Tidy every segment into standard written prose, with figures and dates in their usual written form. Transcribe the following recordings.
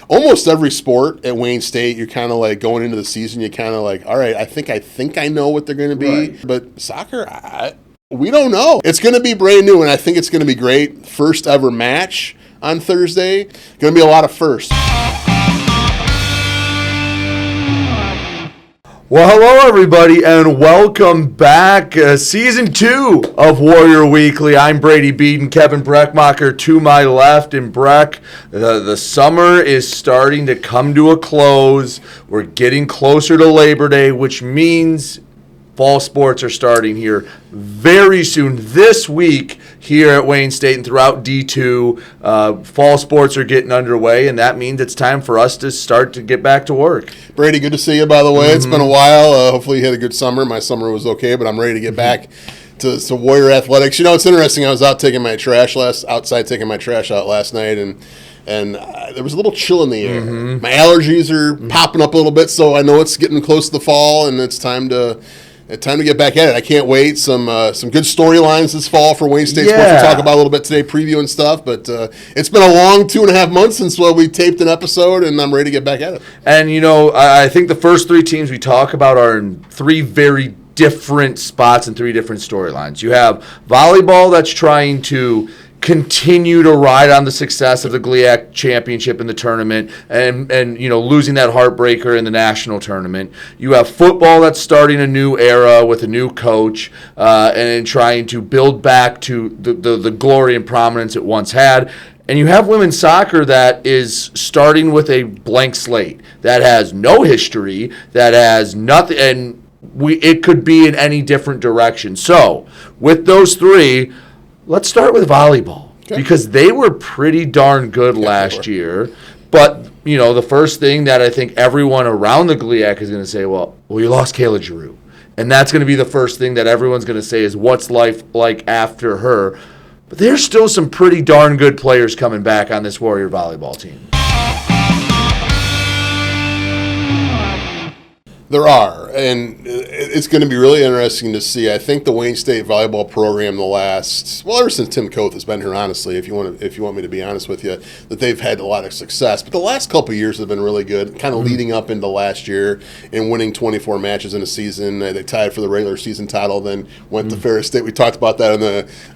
almost every sport at Wayne State, you're kind of like going into the season, you're kind of like, all right, I think I know what they're going to be. Right. But soccer, we don't know. It's going to be brand new, and I think it's going to be great. First ever match on Thursday. Going to be a lot of firsts. Well, hello, everybody, and welcome back. Season 2 of Warrior Weekly. I'm Brady Beedon, Kevin Brechmacher to my left. And Breck, the summer is starting to come to a close. We're getting closer to Labor Day, which means fall sports are starting here very soon. This week here at Wayne State and throughout D2, fall sports are getting underway, and that means it's time for us to start to get back to work. Brady, good to see you, by the way. It's been a while. Hopefully you had a good summer. My summer was okay, but I'm ready to get back to Warrior Athletics. You know, it's interesting. I was outside taking my trash out last night, and there was a little chill in the air. My allergies are popping up a little bit, so I know it's getting close to the fall, and it's time to get back at it. I can't wait. Some good storylines this fall for Wayne State Sports. We'll talk about a little bit today, preview and stuff. But it's been a long 2.5 months since we taped an episode, and I'm ready to get back at it. And, you know, I think the first 3 teams we talk about are in 3 very different spots and 3 different storylines. You have volleyball that's trying to continue to ride on the success of the GLIAC championship in the tournament and you know, losing that heartbreaker in the national tournament. You have football that's starting a new era with a new coach and trying to build back to the glory and prominence it once had. And you have women's soccer that is starting with a blank slate, that has no history, that has nothing, and it could be in any different direction. So with those 3, let's start with volleyball, because they were pretty darn good last year. But, you know, the first thing that I think everyone around the GLIAC is going to say, well, you lost Kayla Giroux. And that's going to be the first thing that everyone's going to say is, what's life like after her? But there's still some pretty darn good players coming back on this Warrior volleyball team. There are, and it's going to be really interesting to see. I think the Wayne State volleyball program ever since Tim Koth has been here, honestly, if you want me to be honest with you, that they've had a lot of success. But the last couple of years have been really good, kind of leading up into last year and winning 24 matches in a season. They tied for the regular season title, then went to Ferris State. We talked about that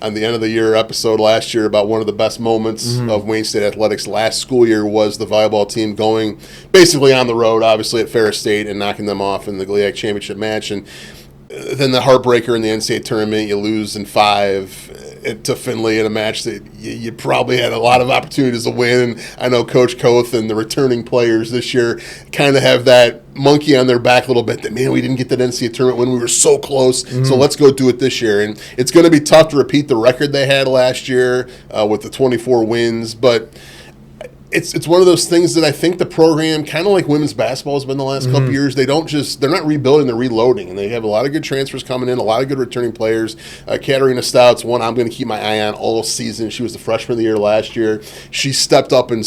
on the end of the year episode last year about one of the best moments of Wayne State athletics last school year was the volleyball team going basically on the road, obviously at Ferris State, and knocking them off in the GLIAC championship match. And then the heartbreaker in the NCAA tournament, you lose in 5 to Findlay in a match that you probably had a lot of opportunities to win. And I know Coach Koth and the returning players this year kind of have that monkey on their back a little bit that, man, we didn't get that NCAA tournament when we were so close, so let's go do it this year. And it's going to be tough to repeat the record they had last year with the 24 wins, but it's one of those things that I think the program, kind of like women's basketball has been the last couple of years, they're not rebuilding, they're reloading. And they have a lot of good transfers coming in, a lot of good returning players. Katarina Stout's one I'm going to keep my eye on all season. She was the freshman of the year last year. She stepped up in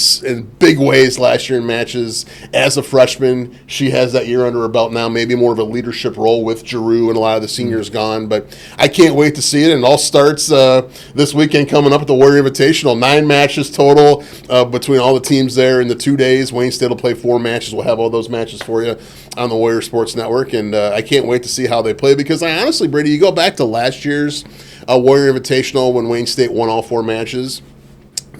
big ways last year in matches as a freshman. She has that year under her belt now, maybe more of a leadership role with Giroux and a lot of the seniors gone. But I can't wait to see it. And it all starts this weekend coming up at the Warrior Invitational. 9 matches total between all the teams there in the 2 days. Wayne State will play 4 matches. We'll have all those matches for you on the Warrior Sports Network, and I can't wait to see how they play, because I honestly, Brady, you go back to last year's Warrior Invitational when Wayne State won all 4 matches.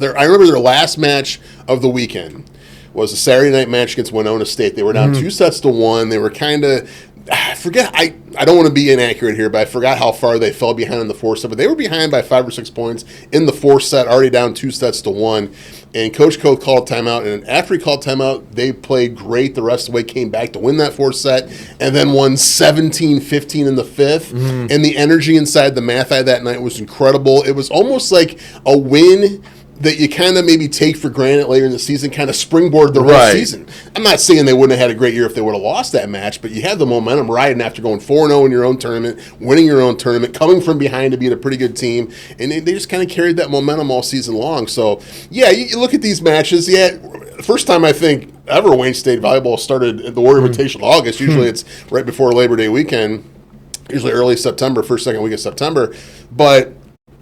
I remember their last match of the weekend was a Saturday night match against Winona State. They were down 2-1. They were kind of, I forget, I don't want to be inaccurate here, but I forgot how far they fell behind in the 4th set. But they were behind by 5 or 6 points in the 4th set, already down 2-1. And Coach Koth called timeout. And after he called timeout, they played great the rest of the way, came back to win that 4th set, and then won 17-15 in the 5th. And the energy inside the Mathi that night was incredible. It was almost like a win that you kind of maybe take for granted later in the season, kind of springboard the whole season. I'm not saying they wouldn't have had a great year if they would have lost that match, but you had the momentum riding after going 4-0 in your own tournament, winning your own tournament, coming from behind to beat a pretty good team, and they just kind of carried that momentum all season long. So, yeah, you look at these matches, first time I think ever Wayne State volleyball started at the Warrior Invitational August. Usually it's right before Labor Day weekend, usually early September, first, second week of September. But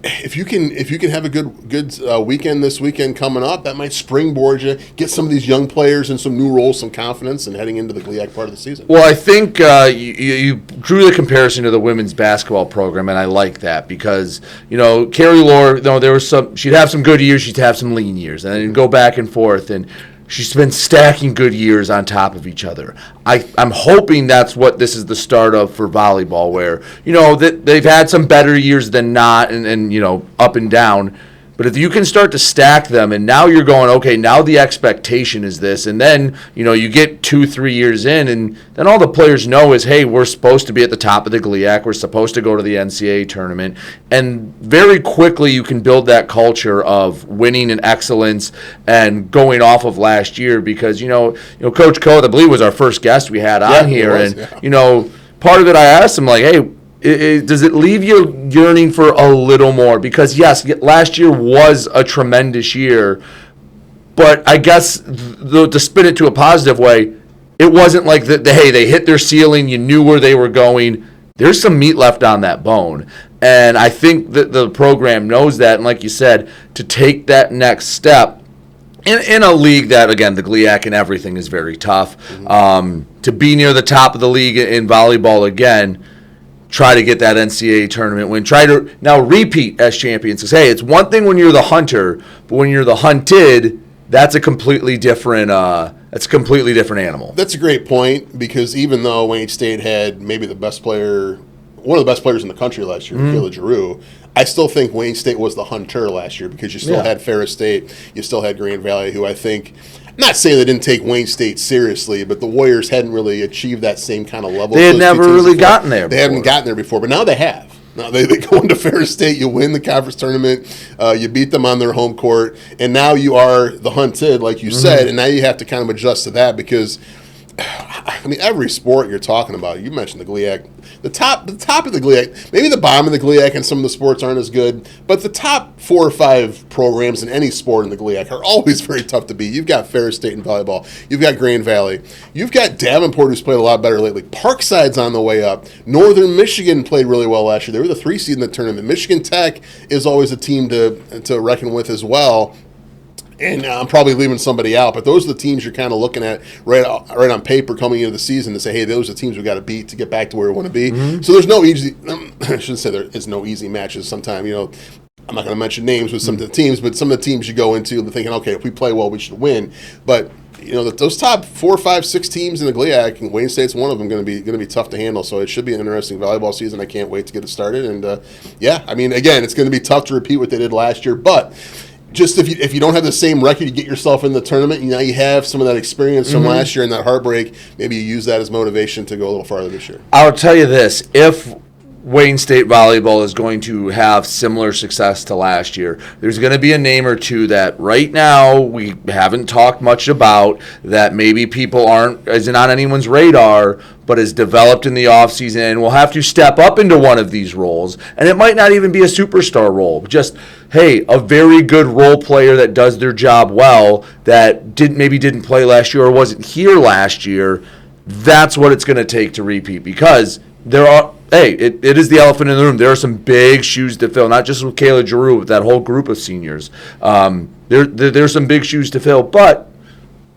if you can have a good weekend this weekend coming up, that might springboard you, get some of these young players in some new roles, some confidence, and heading into the GLIAC part of the season. Well, I think you drew the comparison to the women's basketball program, and I like that because Carrie Lohr, there was she'd have some good years, she'd have some lean years, and then go back and forth, and she's been stacking good years on top of each other. I'm hoping that's what this is the start of for volleyball, where they've had some better years than not, and up and down. But if you can start to stack them, and now you're going, okay, now the expectation is this, and then you get 2-3 years in, and then all the players know is, hey, we're supposed to be at the top of the GLIAC, we're supposed to go to the NCAA tournament, and very quickly you can build that culture of winning and excellence and going off of last year, because Coach Coe, I believe, was our first guest we had on here, and part of it I asked him, like, hey, does it leave you yearning for a little more? Because, yes, last year was a tremendous year, but I guess to spin it to a positive way, it wasn't like, they hit their ceiling, you knew where they were going. There's some meat left on that bone. And I think that the program knows that, and like you said, to take that next step, in a league that, again, the GLIAC and everything is very tough, to be near the top of the league in volleyball again, try to get that NCAA tournament win. Try to now repeat as champions. Because, hey, it's one thing when you're the hunter, but when you're the hunted, that's a completely different animal. That's a great point, because even though Wayne State had maybe one of the best players in the country last year, Kayla Giroux, I still think Wayne State was the hunter last year, because you still had Ferris State, you still had Grand Valley, who I think, I'm not saying they didn't take Wayne State seriously, but the Warriors hadn't really achieved that same kind of level. They had never really gotten there before. They haven't gotten there before, but now they have. Now they go into Ferris State, you win the conference tournament, you beat them on their home court, and now you are the hunted, like you said, and now you have to kind of adjust to that, because every sport you're talking about, you mentioned the GLIAC, the top of the GLIAC, maybe the bottom of the GLIAC and some of the sports aren't as good, but the top 4 or 5 programs in any sport in the GLIAC are always very tough to beat. You've got Ferris State in volleyball, you've got Grand Valley, you've got Davenport, who's played a lot better lately, Parkside's on the way up, Northern Michigan played really well last year, they were the 3 seed in the tournament, Michigan Tech is always a team to reckon with as well. And I'm probably leaving somebody out, but those are the teams you're kind of looking at right on paper coming into the season to say, hey, those are the teams we've got to beat to get back to where we want to be. So there's no easy – I shouldn't say there is no easy matches sometimes. I'm not going to mention names with some of the teams, but some of the teams you go into thinking, okay, if we play well, we should win. But those top 4, 5, 6 teams in the GLIAC, and Wayne State's one of them, going to be tough to handle. So it should be an interesting volleyball season. I can't wait to get it started. And again, it's going to be tough to repeat what they did last year, but – just if you don't have the same record, you get yourself in the tournament, now you have some of that experience from last year and that heartbreak, maybe you use that as motivation to go a little farther this year. I'll tell you this, if Wayne State volleyball is going to have similar success to last year, there's going to be a name or two that right now we haven't talked much about, that maybe people isn't on anyone's radar, but is developed in the offseason and will have to step up into one of these roles. And it might not even be a superstar role, just, hey, a very good role player that does their job well, that didn't play last year or wasn't here last year. That's what it's going to take to repeat, because it is the elephant in the room. There are some big shoes to fill, not just with Kayla Giroux, but that whole group of seniors. There's some big shoes to fill, but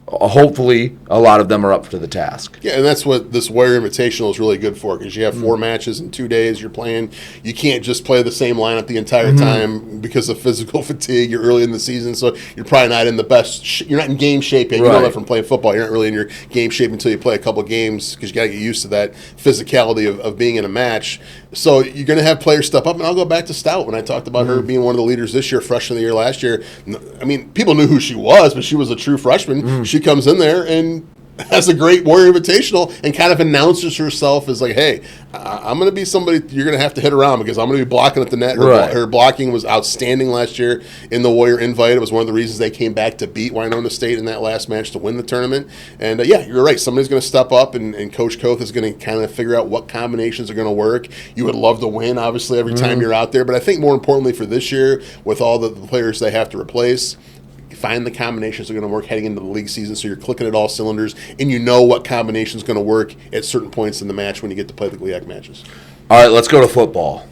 hopefully a lot of them are up to the task. Yeah, and that's what this Warrior Invitational is really good for, because you have 4 matches in 2 days you're playing. You can't just play the same lineup the entire time because of physical fatigue. You're early in the season, so you're probably not in the best you're not in game shape yet. You know that from playing football. You're not really in your game shape until you play a couple games, because you got to get used to that physicality of being in a match. So you're going to have players step up, and I'll go back to Stout when I talked about her being one of the leaders this year, freshman of the year last year. People knew who she was, but she was a true freshman. She comes in there and has a great Warrior Invitational and kind of announces herself as like, hey, I'm going to be somebody you're going to have to hit around, because I'm going to be blocking at the net. Her blocking was outstanding last year in the Warrior Invite. It was one of the reasons they came back to beat Winona State in that last match to win the tournament. And you're right. Somebody's going to step up, and Coach Koth is going to kind of figure out what combinations are going to work. You would love to win, obviously, every time you're out there. But I think more importantly for this year, with all the players they have to replace, find the combinations that are going to work heading into the league season, so you're clicking at all cylinders, and you know what combination is going to work at certain points in the match when you get to play the GLIAC matches. All right, let's go to football.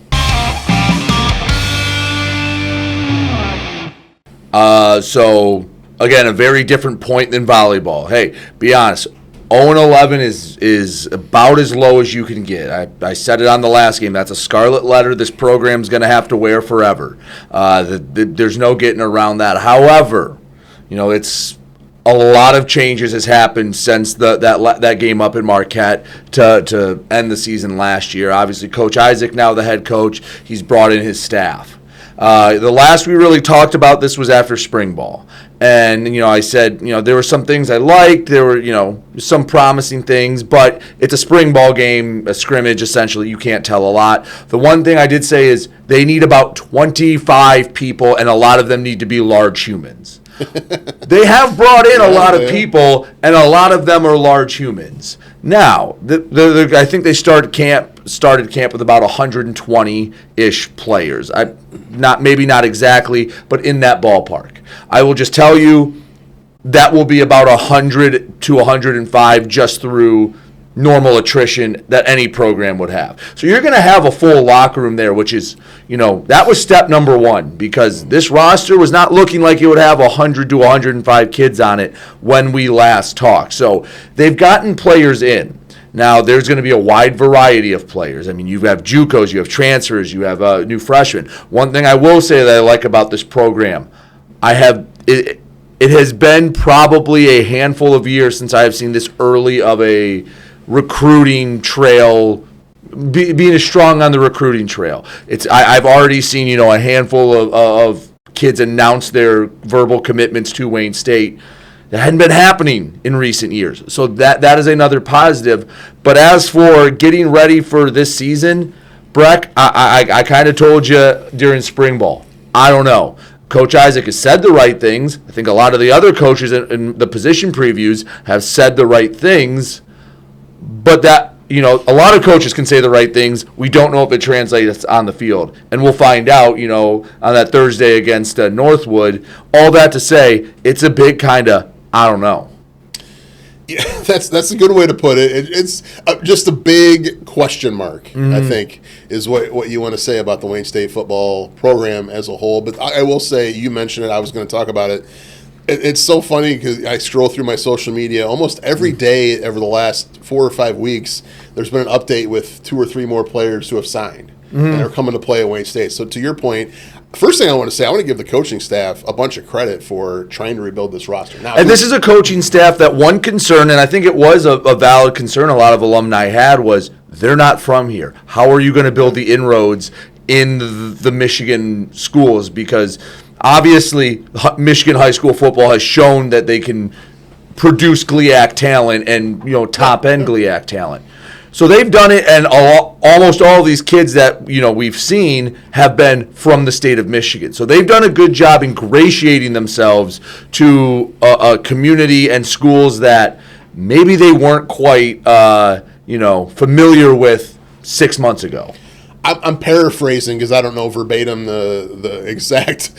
So, again, a very different point than volleyball. Hey, be honest. 0-11 is about as low as you can get. I said it on the last game. That's a scarlet letter this program's going to have to wear forever. There's no getting around that. However, it's a lot of changes has happened since that game up in Marquette to end the season last year. Obviously, Coach Isaac now the head coach. He's brought in his staff. The last we really talked about this was after spring ball. And, I said, there were some things I liked. There were, some promising things. But it's a spring ball game, a scrimmage, essentially. You can't tell a lot. The one thing I did say is they need about 25 people, and a lot of them need to be large humans. They have brought in a lot of people, and a lot of them are large humans. Now, I think they started camp with about 120-ish players. Maybe not exactly, but in that ballpark. I will just tell you that will be about 100 to 105 just through normal attrition that any program would have. So you're going to have a full locker room there, which is, that was step number one, because this roster was not looking like it would have 100 to 105 kids on it when we last talked. So they've gotten players in. Now, there's going to be a wide variety of players. I mean, you have JUCOs, you have transfers, you have new freshmen. One thing I will say that I like about this program, it has been probably a handful of years since I have seen this early of a recruiting trail, being as strong on the recruiting trail. I've already seen, a handful of kids announce their verbal commitments to Wayne State. That hadn't been happening in recent years. So that is another positive. But as for getting ready for this season, Breck, I kind of told you during spring ball. I don't know. Coach Isaac has said the right things. I think a lot of the other coaches in the position previews have said the right things. But that, a lot of coaches can say the right things. We don't know if it translates on the field. And we'll find out, on that Thursday against Northwood. All that to say, it's a big kind of, I don't know. Yeah, that's a good way to put it. It's just a big question mark, I think, is what you want to say about the Wayne State football program as a whole. But I will say, you mentioned it, I was going to talk about it. It's so funny because I scroll through my social media almost every day over the last 4 or 5 weeks. There's been an update with 2 or 3 more players who have signed and are coming to play at Wayne State. So to your point, first thing I want to say, I want to give the coaching staff a bunch of credit for trying to rebuild this roster. Now, and this is a coaching staff that one concern, and I think it was a valid concern a lot of alumni had, was they're not from here. How are you going to build the inroads in the Michigan schools? Because obviously Michigan high school football has shown that they can produce GLIAC talent and top-end GLIAC talent. So they've done it, and almost all of these kids that we've seen have been from the state of Michigan. So they've done a good job ingratiating themselves to a community and schools that maybe they weren't quite familiar with 6 months ago. I'm paraphrasing because I don't know verbatim the exact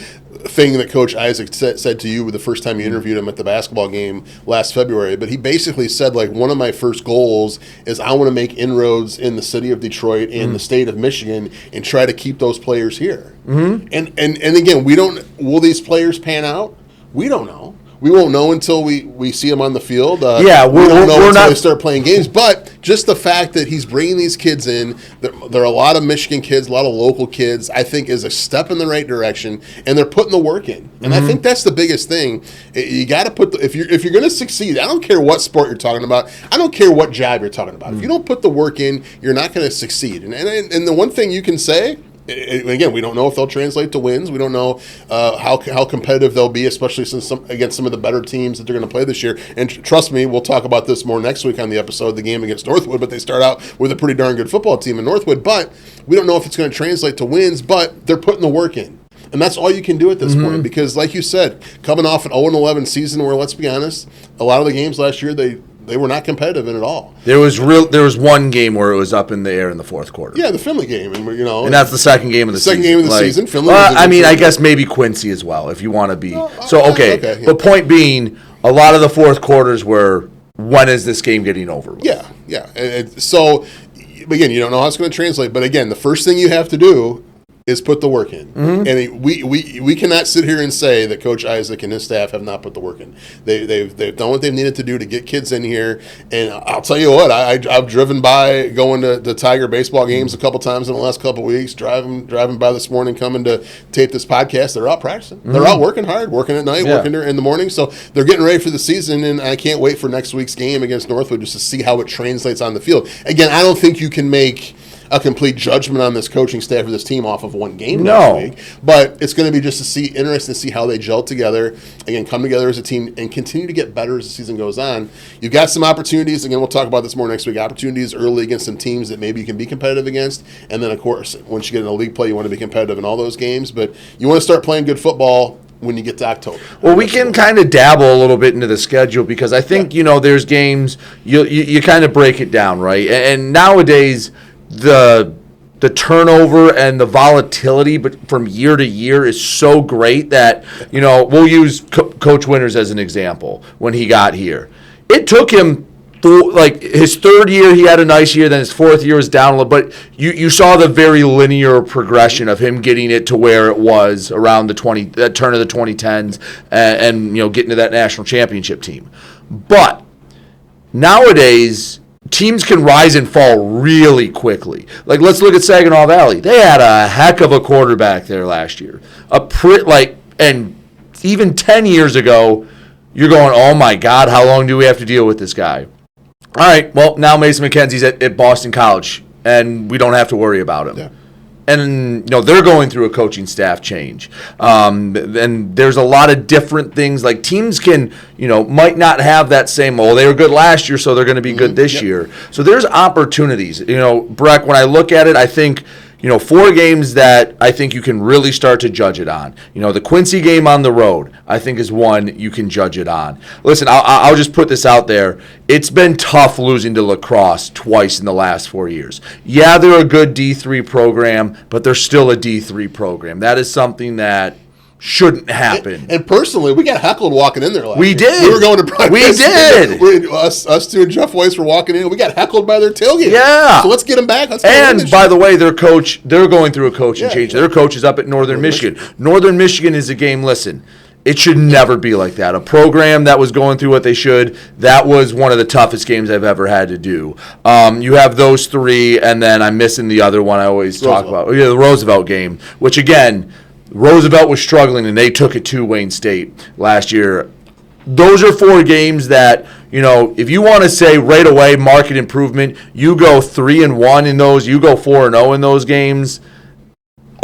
thing that Coach Isaac said to you the first time you interviewed him at the basketball game last February, but he basically said, one of my first goals is I want to make inroads in the city of Detroit and the state of Michigan and try to keep those players here. And again, will these players pan out? We don't know. We won't know until we see them on the field. We don't know until they start playing games. But just the fact that he's bringing these kids in, there are a lot of Michigan kids, a lot of local kids, I think is a step in the right direction, and they're putting the work in. And I think that's the biggest thing. You got to put if you're going to succeed, I don't care what sport you're talking about. I don't care what job you're talking about. If you don't put the work in, you're not going to succeed. And the one thing you can say, again, we don't know if they'll translate to wins. We don't know how competitive they'll be, especially against some of the better teams that they're going to play this year. And trust me, we'll talk about this more next week on the episode, the game against Northwood. But they start out with a pretty darn good football team in Northwood. But we don't know if it's going to translate to wins, but they're putting the work in. And that's all you can do at this point because, like you said, coming off an 0-11 season where, let's be honest, a lot of the games last year, they were not competitive in at all. There was one game where it was up in the air in the fourth quarter. Yeah, the Finley game, and that's the second game of the season. Second game of the season. Finley. I guess maybe Quincy as well, if you want to be. Okay. But point being, a lot of the fourth quarters were, when is this game getting over with? Yeah. So again, you don't know how it's going to translate. But again, the first thing you have to do is put the work in. And we cannot sit here and say that Coach Isaac and his staff have not put the work in. They've done what they've needed to do to get kids in here. And I'll tell you what, I've driven by going to the Tiger baseball games a couple times in the last couple weeks, driving by this morning, coming to tape this podcast. They're out practicing. They're out working hard, working at night, working in the morning. So they're getting ready for the season, and I can't wait for next week's game against Northwood just to see how it translates on the field. Again, I don't think you can make a complete judgment on this coaching staff or this team off of one game next week. But it's going to be just interesting to see how they gel together, again, come together as a team and continue to get better as the season goes on. You've got some opportunities. Again, we'll talk about this more next week. Opportunities early against some teams that maybe you can be competitive against. And then, of course, once you get into league play, you want to be competitive in all those games. But you want to start playing good football when you get to October. Well, we can kind of dabble a little bit into the schedule because I think, there's games, you kind of break it down, right? And nowadays, the turnover and the volatility but from year to year is so great that, we'll use Coach Winters as an example when he got here. It took him his third year, he had a nice year. Then his fourth year was down a little. But you saw the very linear progression of him getting it to where it was around the turn of the 2010s, and getting to that national championship team. But nowadays, teams can rise and fall really quickly. Like, let's look at Saginaw Valley. They had a heck of a quarterback there last year. And even 10 years ago, you're going, oh my God, how long do we have to deal with this guy? All right, well, now Mason McKenzie's at Boston College, and we don't have to worry about him. Yeah. And they're going through a coaching staff change. And there's a lot of different things. Like, teams can, might not have that same, they were good last year, so they're going to be good this year. So there's opportunities. Breck, when I look at it, I think, 4 games that I think you can really start to judge it on. The Quincy game on the road, I think, is one you can judge it on. Listen, I'll just put this out there. It's been tough losing to La Crosse twice in the last 4 years. Yeah, they're a good D3 program, but they're still a D3 program. That is something that shouldn't happen. And personally, we got heckled walking in there last year. Did. We were going to practice. We did. Us two and Jeff Weiss were walking in. We got heckled by their tailgate. Yeah. So let's get them back. And by the way, their coach, they're going through a coaching change. Yeah. Their coach is up at Northern Michigan. Northern Michigan is a game, listen, it should never be like that. A program that was going through what they should, that was one of the toughest games I've ever had to do. You have those 3, and then I'm missing the other one I always talk about. Yeah, the Roosevelt game, which, again, Roosevelt was struggling, and they took it to Wayne State last year. Those are 4 games that, if you want to say right away market improvement, you go 3-1 in those, you go 4-0 in those games.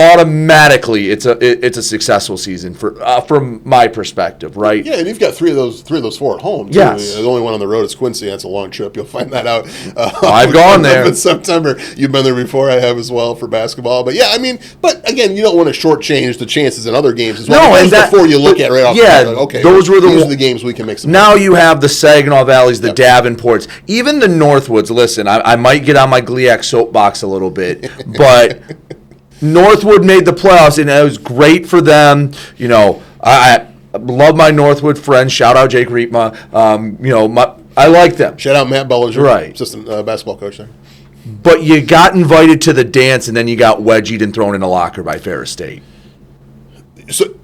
Automatically, it's a successsive season from my perspective, right? Yeah, and you've got 3 of those 4 at home. Too. Yes, the only one on the road is Quincy. That's a long trip. You'll find that out. I've gone there in September. You've been there before. I have as well for basketball. But yeah, but again, you don't want to shortchange the chances in other games as well. No, and before you look at it right off. Yeah, the bat, okay, these are the games we can make some. Now you have the Saginaw Valleys, the Davenports, even the Northwoods. Listen, I might get on my GLIAC soapbox a little bit, but. Northwood made the playoffs, and it was great for them. I love my Northwood friends. Shout out Jake Riepma. I like them. Shout out Matt Bellinger, right? Assistant basketball coach there. But you got invited to the dance, and then you got wedgied and thrown in a locker by Ferris State. So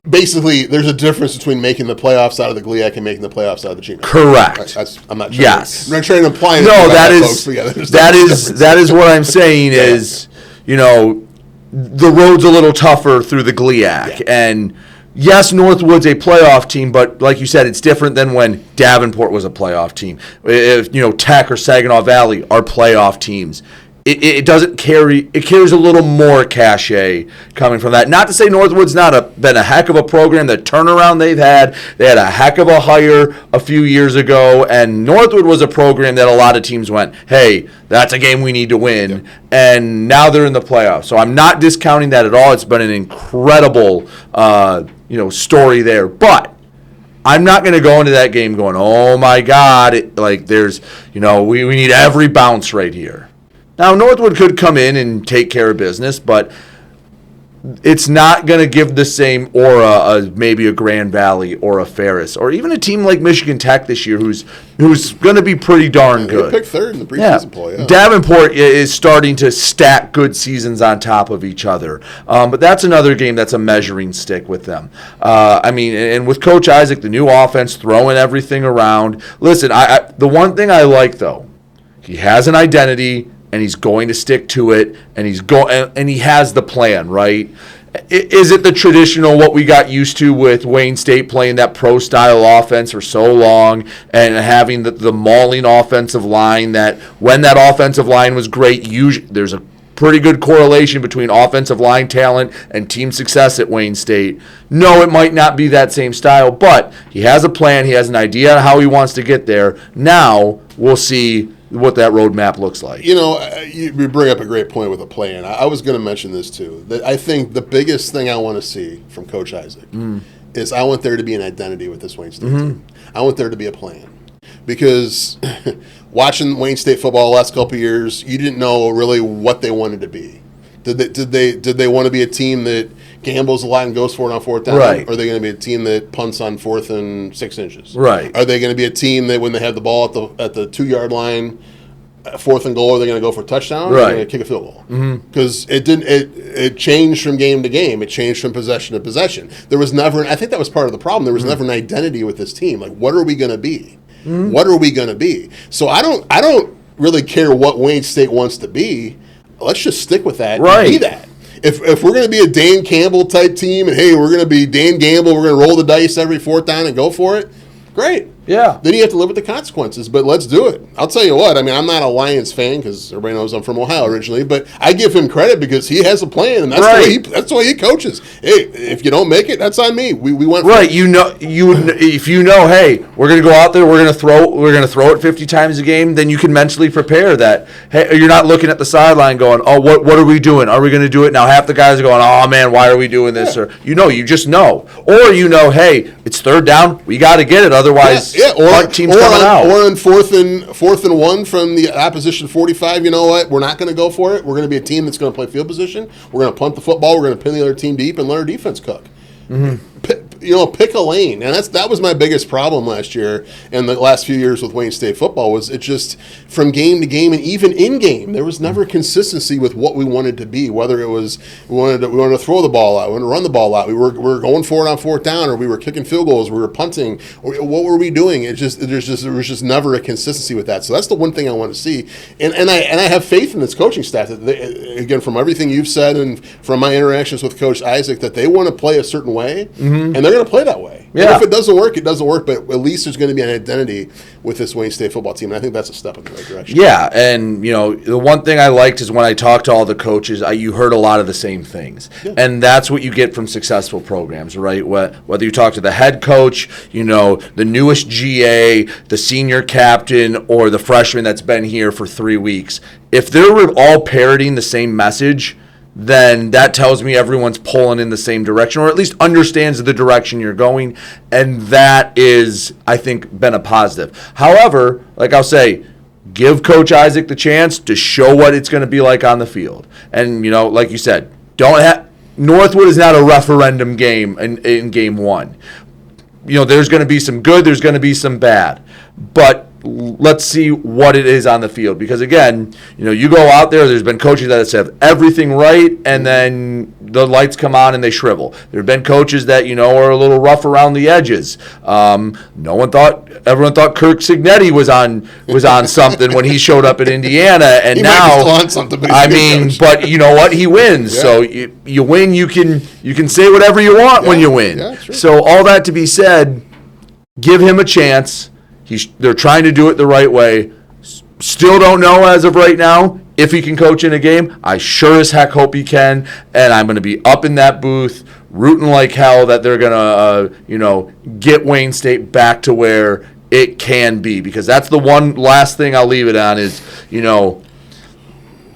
basically, there's a difference between making the playoffs out of the GLIAC and making the playoffs out of the Junior. Correct. I'm not. Yes. I'm not trying to imply. No, that is what I'm saying is, the road's a little tougher through the GLIAC. Yeah. And yes, Northwood's a playoff team, but like you said, it's different than when Davenport was a playoff team. If Tech or Saginaw Valley are playoff teams. It doesn't carry. It carries a little more cachet coming from that. Not to say Northwood's been a heck of a program. The turnaround they had a heck of a hire a few years ago, and Northwood was a program that a lot of teams went, hey, that's a game we need to win, yep. And now they're in the playoffs. So I'm not discounting that at all. It's been an incredible, story there, but. I'm not going to go into that game going, oh my God, there's, we need every bounce right here. Now, Northwood could come in and take care of business, but it's not going to give the same aura as maybe a Grand Valley or a Ferris or even a team like Michigan Tech this year who's going to be pretty darn good. They picked third in the preseason poll, yeah. Davenport is starting to stack good seasons on top of each other. But that's another game that's a measuring stick with them. And with Coach Isaac, the new offense, throwing everything around. Listen, the one thing I like, though, he has an identity, and he's going to stick to it, and he has the plan, right? Is it the traditional what we got used to with Wayne State playing that pro-style offense for so long and having the mauling offensive line that when that offensive line was great, usually there's a pretty good correlation between offensive line talent and team success at Wayne State. No, it might not be that same style, but he has a plan. He has an idea on how he wants to get there. Now we'll see what that roadmap looks like. You bring up a great point with a plan. I was going to mention this too. That I think the biggest thing I want to see from Coach Isaac is I want there to be an identity with this Wayne State team. I want there to be a plan. Because watching Wayne State football the last couple of years, you didn't know really what they wanted to be. Did they want to be a team that gambles a lot and goes for it on fourth down? Right. Or are they going to be a team that punts on 4th and 6 inches? Right. Are they going to be a team that when they have the ball at the 2-yard line, 4th and goal, are they going to go for a touchdown? Or are they going to kick a field goal? Because it changed from game to game. It changed from possession to possession. There was never, I think that was part of the problem. There was never an identity with this team. Like, what are we going to be? What are we going to be? So I don't really care what Wayne State wants to be. Let's just stick with that and be that. If we're going to be a Dan Campbell type team and, hey, we're going to be Dan Gamble, we're going to roll the dice every fourth down and go for it, great. Yeah. Then you have to live with the consequences, but let's do it. I'll tell you what. I mean, I'm not a Lions fan because everybody knows I'm from Ohio originally, but I give him credit because he has a plan, and that's the way he coaches. Hey, if you don't make it, that's on me. We went right. If you know, hey, we're going to go out there, we're going to throw it 50 times a game, then you can mentally prepare that. Hey, you're not looking at the sideline going, oh, what are we doing? Are we going to do it now? Half the guys are going, oh man, why are we doing this? Or you just know, or hey, it's third down, we got to get it, otherwise. Yeah, team's coming out. Or on fourth and 1 from the opposition 45, you know what? We're not going to go for it. We're going to be a team that's going to play field position. We're going to punt the football. We're going to pin the other team deep and let our defense cook. Pick a lane. And that was my biggest problem last year and the last few years with Wayne State football was it just from game to game and even in game, there was never consistency with what we wanted to be, whether it was we wanted to throw the ball out, we wanted to run the ball out, we were going for it on fourth down, or we were kicking field goals, we were punting, or what were we doing? There was just never a consistency with that. So that's the one thing I want to see. And I have faith in this coaching staff that again, from everything you've said and from my interactions with Coach Isaac, that they want to play a certain way and they're going to play that way. Yeah. And if it doesn't work, it doesn't work, but at least there's going to be an identity with this Wayne State football team, and I think that's a step in the right direction. Yeah, and the one thing I liked is when I talked to all the coaches, you heard a lot of the same things, and that's what you get from successful programs, right? Whether you talk to the head coach, the newest GA, the senior captain, or the freshman that's been here for 3 weeks, if they're all parroting the same message, then that tells me everyone's pulling in the same direction, or at least understands the direction you're going, and that is, I think, been a positive. However, like I'll say, give Coach Isaac the chance to show what it's going to be like on the field. And, like you said, Northwood is not a referendum game in game one. There's going to be some good, there's going to be some bad, but let's see what it is on the field. Because again, you go out there, there's been coaches that have everything right, and then the lights come on and they shrivel. There have been coaches that, are a little rough around the edges. Everyone thought Kirk Signetti was on something when he showed up at Indiana, and now, but you know what? He wins. Yeah. So you win, you can say whatever you want when you win. Yeah, sure. So all that to be said, give him a chance. They're trying to do it the right way. Still don't know as of right now if he can coach in a game. I sure as heck hope he can, and I'm going to be up in that booth rooting like hell that they're going to, get Wayne State back to where it can be, because that's the one last thing I'll leave it on is,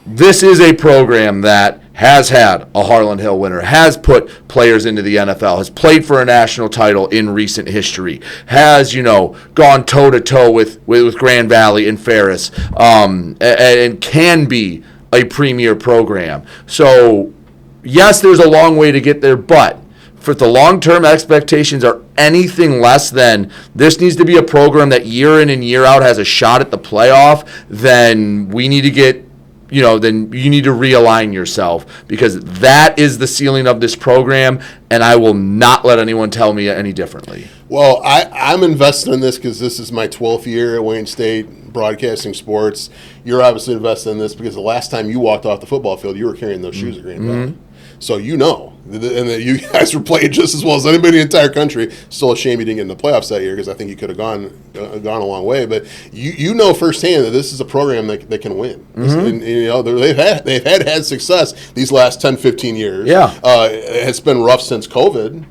this is a program that has had a Harlan Hill winner, has put players into the NFL, has played for a national title in recent history, has, gone toe-to-toe with Grand Valley and Ferris, and can be a premier program. So yes, there's a long way to get there, but for the long-term expectations are anything less than this needs to be a program that year in and year out has a shot at the playoff, then we need to get, then you need to realign yourself, because that is the ceiling of this program, and I will not let anyone tell me any differently. Well, I'm invested in this because this is my 12th year at Wayne State broadcasting sports. You're obviously invested in this because the last time you walked off the football field, you were carrying those shoes at Grand Valley. So and that you guys were playing just as well as anybody in the entire country. Still a shame you didn't get in the playoffs that year because I think you could have gone a long way. But you know firsthand that this is a program that can win. And, they've had success these last 10, 15 years. Yeah, it's been rough since COVID,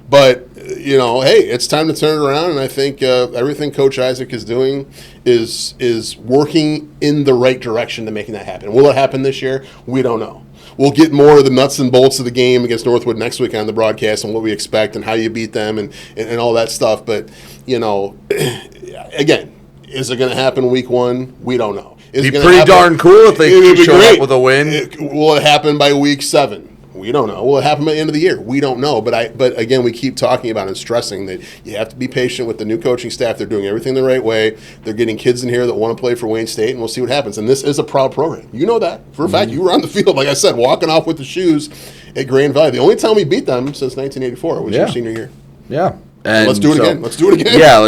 but hey, it's time to turn it around. And I think everything Coach Isaac is doing is working in the right direction to making that happen. Will it happen this year? We don't know. We'll get more of the nuts and bolts of the game against Northwood next week on the broadcast and what we expect and how you beat them and all that stuff. But, again, is it going to happen week one? We don't know. It'd be pretty darn cool if they show up with a win. Will it happen by week 7? We don't know. Will it happen by the end of the year? We don't know. But again, we keep talking about and stressing that you have to be patient with the new coaching staff. They're doing everything the right way. They're getting kids in here that want to play for Wayne State, and we'll see what happens. And this is a proud program. You know that. For a fact, you were on the field, like I said, walking off with the shoes at Grand Valley. The only time we beat them since 1984 was your senior year. Yeah. And let's do it again. Let's do it again. Yeah,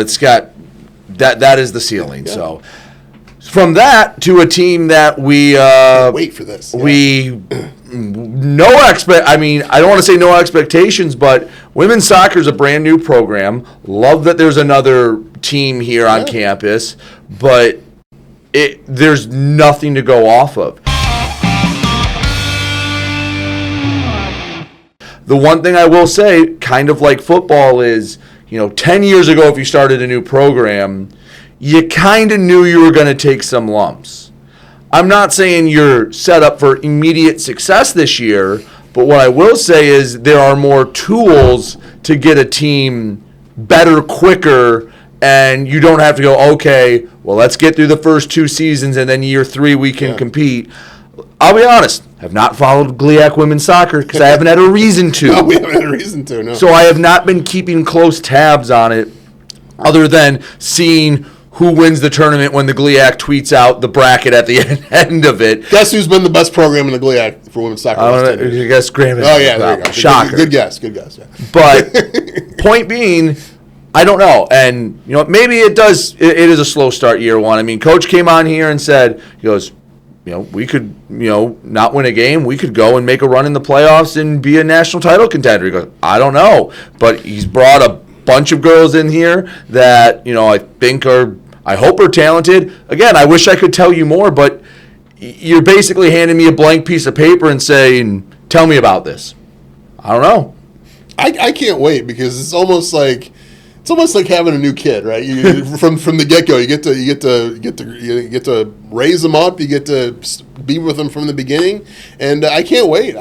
that is the ceiling. Yeah. So from that to a team that we wait for this. Yeah. I don't want to say no expectations, but women's soccer is a brand new program. Love that there's another team here on campus, but there's nothing to go off of. The one thing I will say, kind of like football, is 10 years ago if you started a new program, you kind of knew you were going to take some lumps. I'm not saying you're set up for immediate success this year, but what I will say is there are more tools to get a team better quicker, and you don't have to go, okay, well, let's get through the first 2 seasons, and then year 3 we can compete. I'll be honest, have not followed GLIAC women's soccer because I haven't had a reason to. No, we haven't had a reason to, no. So I have not been keeping close tabs on it other than seeing who wins the tournament when the GLIAC tweets out the bracket at the end of it. Guess who's been the best program in the GLIAC for women's soccer? I guess Graham. Oh, yeah, there you go. Shocker. Good guess. Yeah. But point being, I don't know. And, maybe it is a slow start year one. I mean, Coach came on here and said, he goes, we could, not win a game. We could go and make a run in the playoffs and be a national title contender. He goes, I don't know. But he's brought a bunch of girls in here that, I think I hope are talented. Again, I wish I could tell you more, but you're basically handing me a blank piece of paper and saying, tell me about this. I don't know. I can't wait because it's almost like having a new kid, right? From the get go, you get to raise them up, you get to be with them from the beginning, and I can't wait.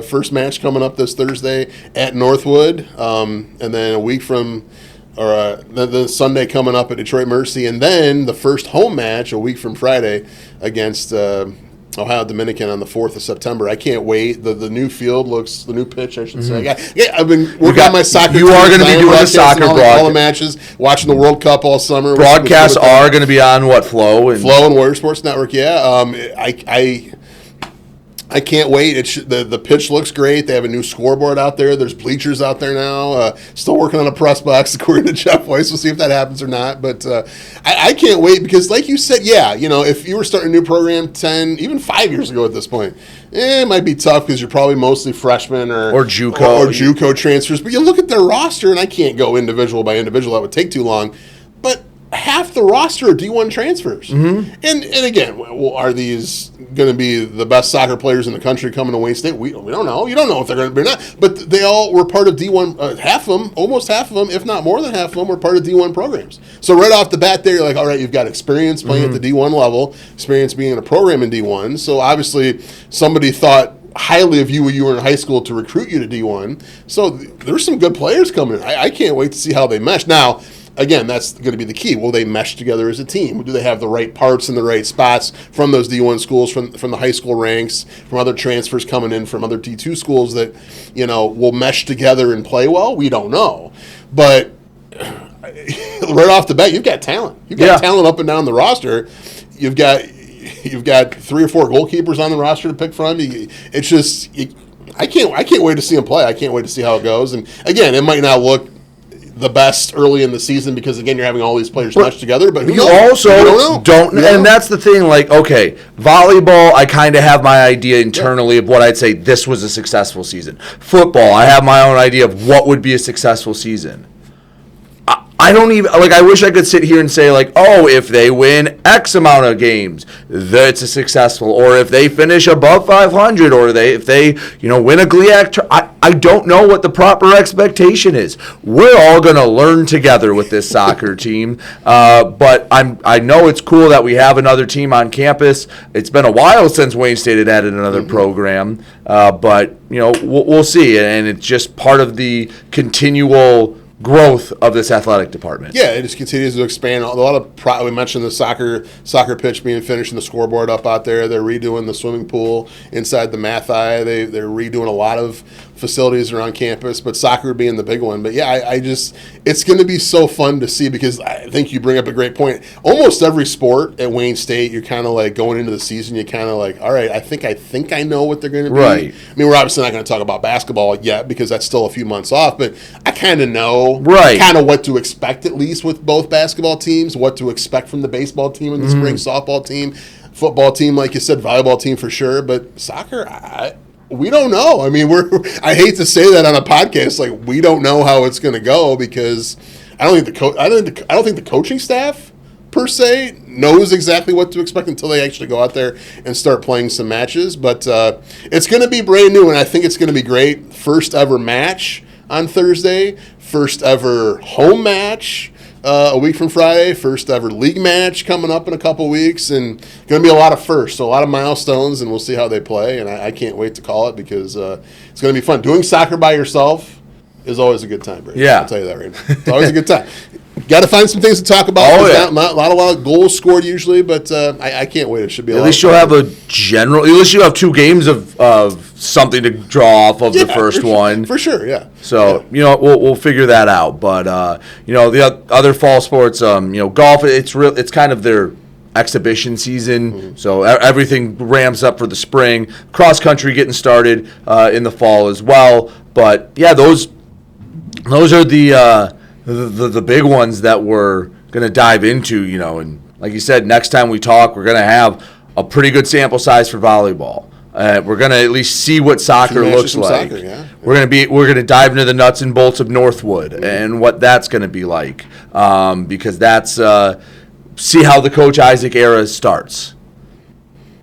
First match coming up this Thursday at Northwood, and then a week from. The Sunday coming up at Detroit Mercy, and then the first home match a week from Friday against Ohio Dominican on the 4th of September. I can't wait. The new field the new pitch, I should say. Yeah, I've been working on my soccer. You are going to be doing the soccer broadcast. All the matches, watching the World Cup all summer. Broadcasts are going to be on Flow and Warrior Sports Network. Yeah, I can't wait. The pitch looks great. They have a new scoreboard out there. There's bleachers out there now. Still working on a press box, according to Jeff Weiss. We'll see if that happens or not. But I can't wait because, like you said, if you were starting a new program 10, even 5 years ago at this point, it might be tough because you're probably mostly freshmen or JUCO transfers. But you look at their roster, and I can't go individual by individual. That would take too long. But half the roster are D1 transfers. And again, are these going to be the best soccer players in the country coming to Wayne State? We don't know. You don't know if they're going to be or not. But they all were part of D1. Half of them, almost half of them, if not more than half of them, were part of D1 programs. So right off the bat there, you're like, all right, you've got experience playing at the D1 level, experience being in a program in D1. So obviously somebody thought highly of you when you were in high school to recruit you to D1. So there's some good players coming in. I can't wait to see how they mesh. Now, again, that's going to be the key. Will they mesh together as a team? Do they have the right parts in the right spots from those D1 schools, from the high school ranks, from other transfers coming in from other D2 schools that, will mesh together and play well? We don't know. But right off the bat, you've got talent. You've got talent up and down the roster. You've got 3 or 4 goalkeepers on the roster to pick from. It's just I can't wait to see them play. I can't wait to see how it goes. And again, it might not look the best early in the season because again you're having all these players meshed together. But you also don't, and that's the thing. Like, okay, volleyball, I kind of have my idea internally of what I'd say this was a successful season. Football, I have my own idea of what would be a successful season. I don't even, like, I wish I could sit here and say, like, oh, if they win X amount of games, that's a successful, or if they finish above 500, or if they win a GLIAC. I don't know what the proper expectation is. We're all going to learn together with this soccer team, but I know it's cool that we have another team on campus. It's been a while since Wayne State had added another program, but, we'll see, and it's just part of the continual growth of this athletic department. Yeah, it just continues to expand. A lot of we mentioned the soccer pitch being finished and the scoreboard up out there. They're redoing the swimming pool inside the Mathi. They're redoing a lot of facilities around campus, but soccer being the big one. But yeah, it's going to be so fun to see because I think you bring up a great point. Almost every sport at Wayne State, you're kind of like going into the season, you're kind of like, all right, I think I know what they're going to be. Right. I mean, we're obviously not going to talk about basketball yet because that's still a few months off, but I kind of know kind of what to expect at least with both basketball teams, what to expect from the baseball team in the spring, softball team, football team, like you said, volleyball team for sure, but soccer, we don't know. I mean, I hate to say that on a podcast. Like, we don't know how it's going to go because I don't think the coaching staff per se knows exactly what to expect until they actually go out there and start playing some matches. But it's going to be brand new, and I think it's going to be great. First ever match on Thursday. First ever home match a week from Friday. First ever league match coming up in a couple weeks, and going to be a lot of firsts, so a lot of milestones, and we'll see how they play. And I can't wait to call it because it's going to be fun. Doing soccer by yourself is always a good time, Brady. Yeah, I'll tell you that right now. It's always a good time. Got to find some things to talk about. Not a lot of goals scored usually, but I can't wait. It should be a lot. At least you'll have at least you have 2 games of something to draw off of the first one. For sure, yeah. So, we'll figure that out. But, the other fall sports, golf, it's kind of their exhibition season. Mm-hmm. So everything ramps up for the spring. Cross country getting started in the fall as well. But, yeah, those are the big ones that we're going to dive into, and like you said, next time we talk, we're going to have a pretty good sample size for volleyball. We're going to at least see what soccer looks like. Soccer, yeah. We're going to dive into the nuts and bolts of Northwood and what that's going to be like, because that's see how the Coach Isaac era starts.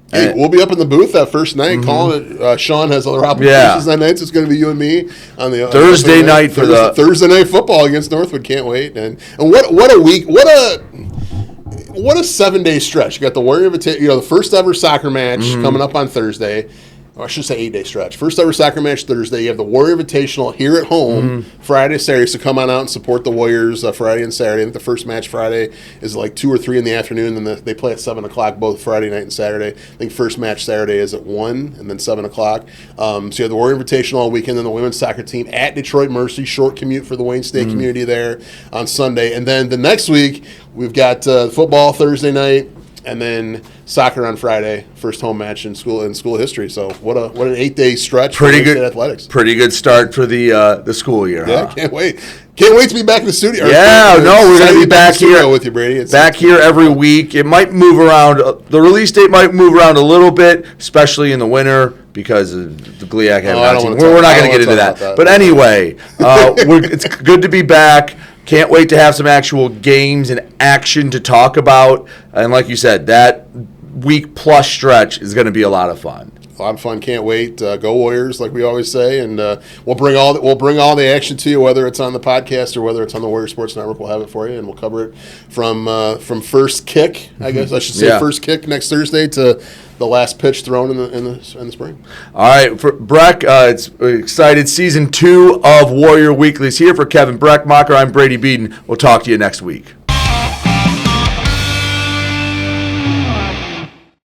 Hey, we'll be up in the booth that first night calling it. Sean has other obligations that night, so it's going to be you and me on the Thursday night for the Thursday night football against Northwood. Can't wait. And what a week! What a 7-day stretch. You got the Warrior the first ever soccer match coming up on Thursday. Or I should say 8-day stretch. First ever soccer match Thursday. You have the Warrior Invitational here at home Friday, Saturday. So come on out and support the Warriors Friday and Saturday. I think the first match Friday is like 2 or 3 in the afternoon. Then they play at 7 o'clock both Friday night and Saturday. I think first match Saturday is at 1 and then 7 o'clock. So you have the Warrior Invitational all weekend. Then the women's soccer team at Detroit Mercy. Short commute for the Wayne State community there on Sunday. And then the next week we've got football Thursday night. And then soccer on Friday, first home match in school history. So what an 8-day stretch. Pretty good athletics. Pretty good start for the school year. Yeah, can't wait. Can't wait to be back in the studio. Yeah, we're going to be back here with you, Brady. Back here every week. It might move around. The release date might move around a little bit, especially in the winter because of the GLIAC. We're not going to get into that. But anyway, it's good to be back. Can't wait to have some actual games and action to talk about. And like you said, that week plus stretch is going to be a lot of fun. A lot of fun. Can't wait. Go Warriors, like we always say, and we'll bring all the action to you, whether it's on the podcast or whether it's on the Warrior Sports Network. We'll have it for you, and we'll cover it from first kick. I guess I should say first kick next Thursday to the last pitch thrown in the spring. All right, for Breck, it's excited. Season 2 of Warrior Weekly is here. For Kevin Brechmacher, I'm Brady Beedon. We'll talk to you next week.